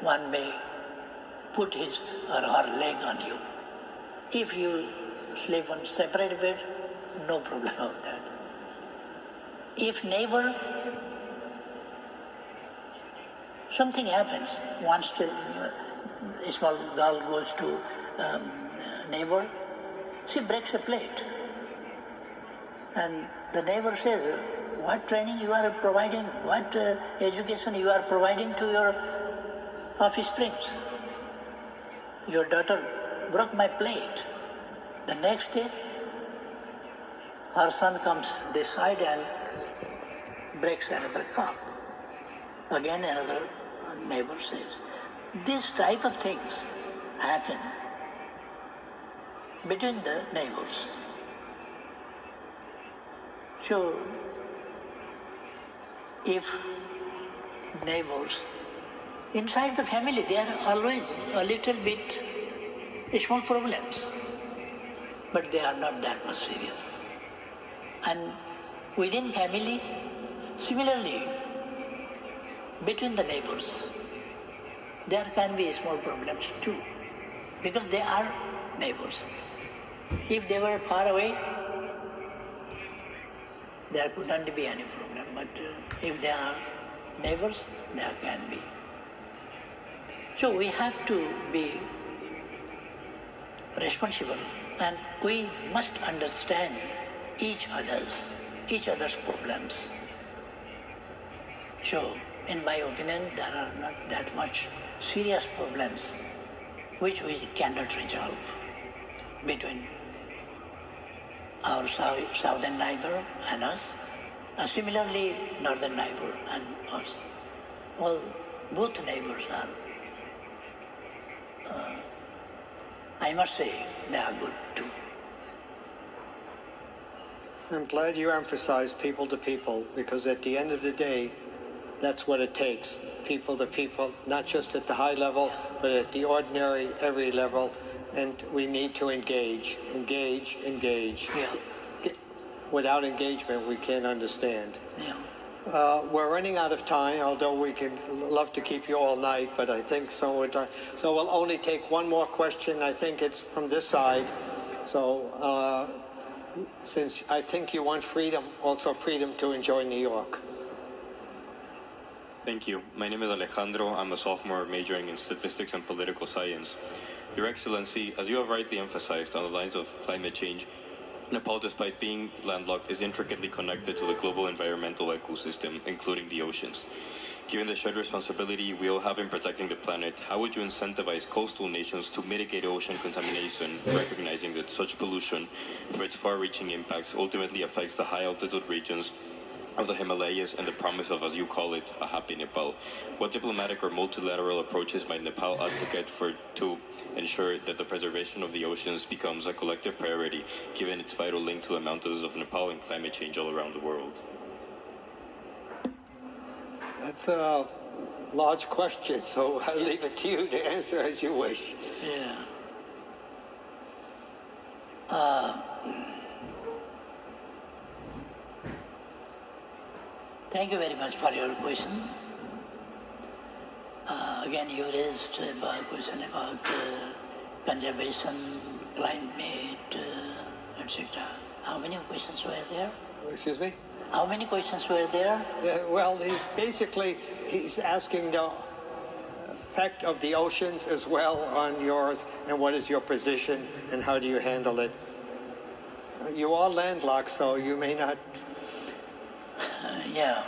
one may put his or her leg on you. If you sleep on separate bed, no problem of that. If neighbor, something happens, once a small girl goes to neighbor, she breaks a plate. And the neighbor says, what training you are providing, what education you are providing to your offsprings? Your daughter broke my plate. The next day, her son comes this side and breaks another cup. Again another neighbor says. These type of things happen between the neighbors. So, if neighbors, inside the family, there are always a little bit small problems, but they are not that much serious. And within family, similarly, between the neighbors, there can be small problems too, because they are neighbors. If they were far away, there could not be any problem, but if they are neighbors, there can be. So we have to be responsible, and we must understand each other's problems. So, in my opinion, there are not that much serious problems which we cannot resolve between our southern neighbor and us, and similarly northern neighbor and us. Well, both neighbors are, I must say, they are good too. I'm glad you emphasize people to people, because at the end of the day, that's what it takes. People to people, not just at the high level, but at the ordinary, every level. And we need to engage. Yeah. Without engagement, we can't understand. Yeah. We're running out of time, although we could love to keep you all night, but I think so. So we'll only take one more question. I think it's from this side. So since I think you want freedom, also freedom to enjoy New York. Thank you. My name is Alejandro. I'm a sophomore majoring in statistics and political science. Your Excellency, as you have rightly emphasized on the lines of climate change, Nepal, despite being landlocked, is intricately connected to the global environmental ecosystem, including the oceans. Given the shared responsibility we all have in protecting the planet, how would you incentivize coastal nations to mitigate ocean contamination, recognizing that such pollution, through its far-reaching impacts, ultimately affects the high-altitude regions of the Himalayas and the promise of, as you call it, a happy Nepal? What diplomatic or multilateral approaches might Nepal advocate for to ensure that the preservation of the oceans becomes a collective priority, given its vital link to the mountains of Nepal and climate change all around the world? That's a large question, so I'll leave it to you to answer as you wish. Yeah. Thank you very much for your question. Again, you raised a question about conservation, climate, etc. How many questions were there? Excuse me? How many questions were there? Well, he's asking the effect of the oceans as well on yours, and what is your position, and how do you handle it? You are landlocked, so you may not... Yeah.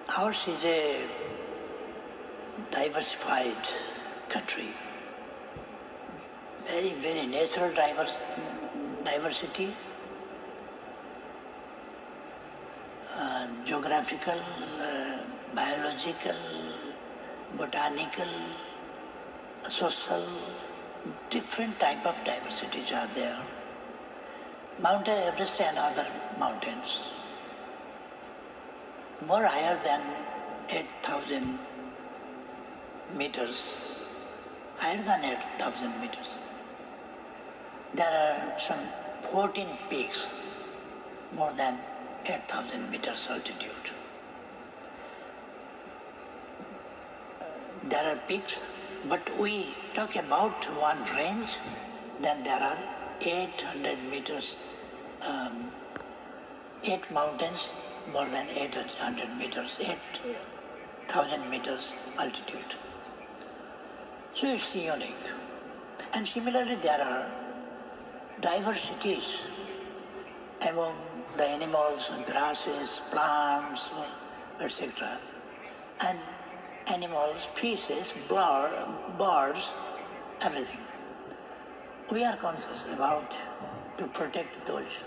Ours is a diversified country. Very, very natural diversity, geographical, biological, botanical, social, different type of diversities are there. Mount Everest and other mountains, more higher than 8,000 meters, higher than 8,000 meters. There are some 14 peaks more than 8,000 meters altitude. There are peaks, but we talk about one range, then there are 800 meters, 8 mountains, more than 800 meters, 8,000 meters altitude. So it's unique. And similarly, there are diversities among the animals, grasses, plants, etc. And animals, species, birds, everything. We are conscious about to protect those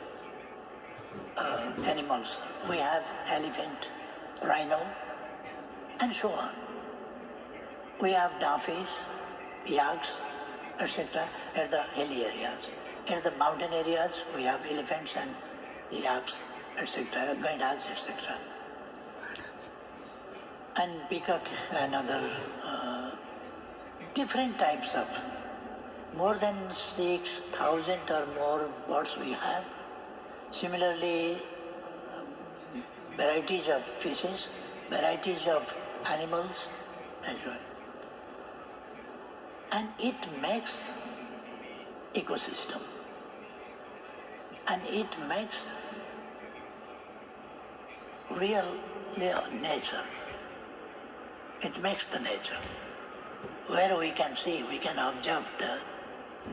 animals. We have elephant, rhino, and so on. We have daffies, yaks, etc. at the hilly areas. In the mountain areas, we have elephants and yaks, etc., gaidas, etc. And peacock and other different types of, more than 6,000 or more birds we have. Similarly, varieties of fishes, varieties of animals as well. And it makes ecosystem. And it makes real nature. It makes the nature. Where we can see, we can observe the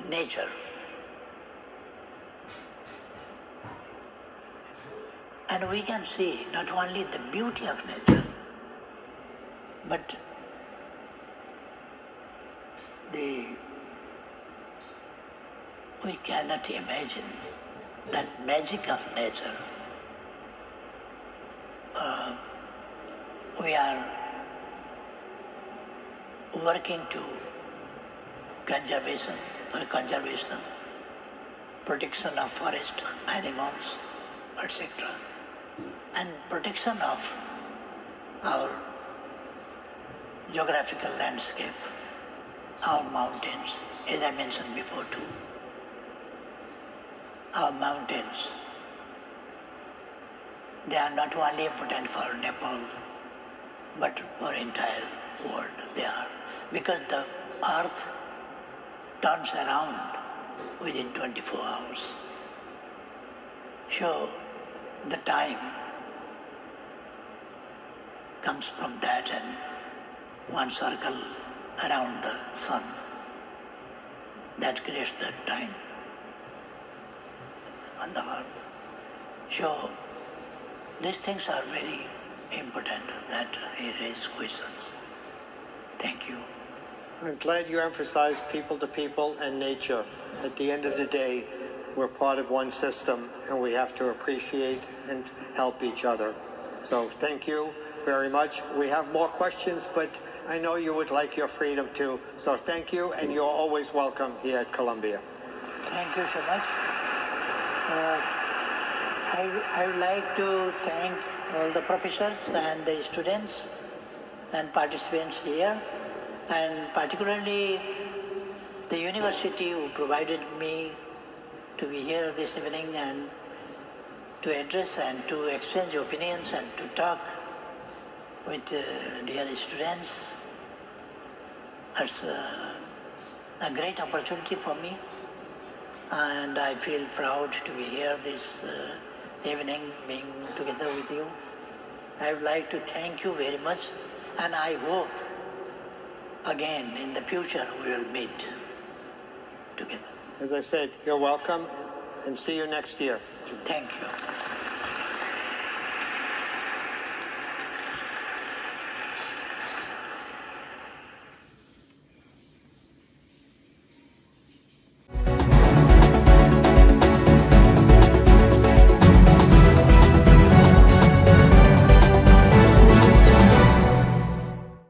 nature. And we can see not only the beauty of nature, but we cannot imagine that magic of nature. We are working to conservation, protection of forest, animals, etc. And protection of our geographical landscape, our mountains, as I mentioned before too. Our mountains, they are not only important for Nepal, but for entire world they are. Because the earth turns around within 24 hours. So the time comes from that and one circle around the sun. That creates the time on the earth. So these things are very important that he raised questions. Thank you. I'm glad you emphasized people to people and nature. At the end of the day, we're part of one system and we have to appreciate and help each other. So thank you very much. We have more questions, but I know you would like your freedom too. So thank you, and you're always welcome here at Columbia. Thank you so much. I would like to thank all the professors and the students and participants here, and particularly the university who provided me to be here this evening and to address and to exchange opinions and to talk with dear students. It's a great opportunity for me, and I feel proud to be here this evening, being together with you. I would like to thank you very much, and I hope again in the future we will meet together. As I said, you're welcome, and see you next year. Thank you.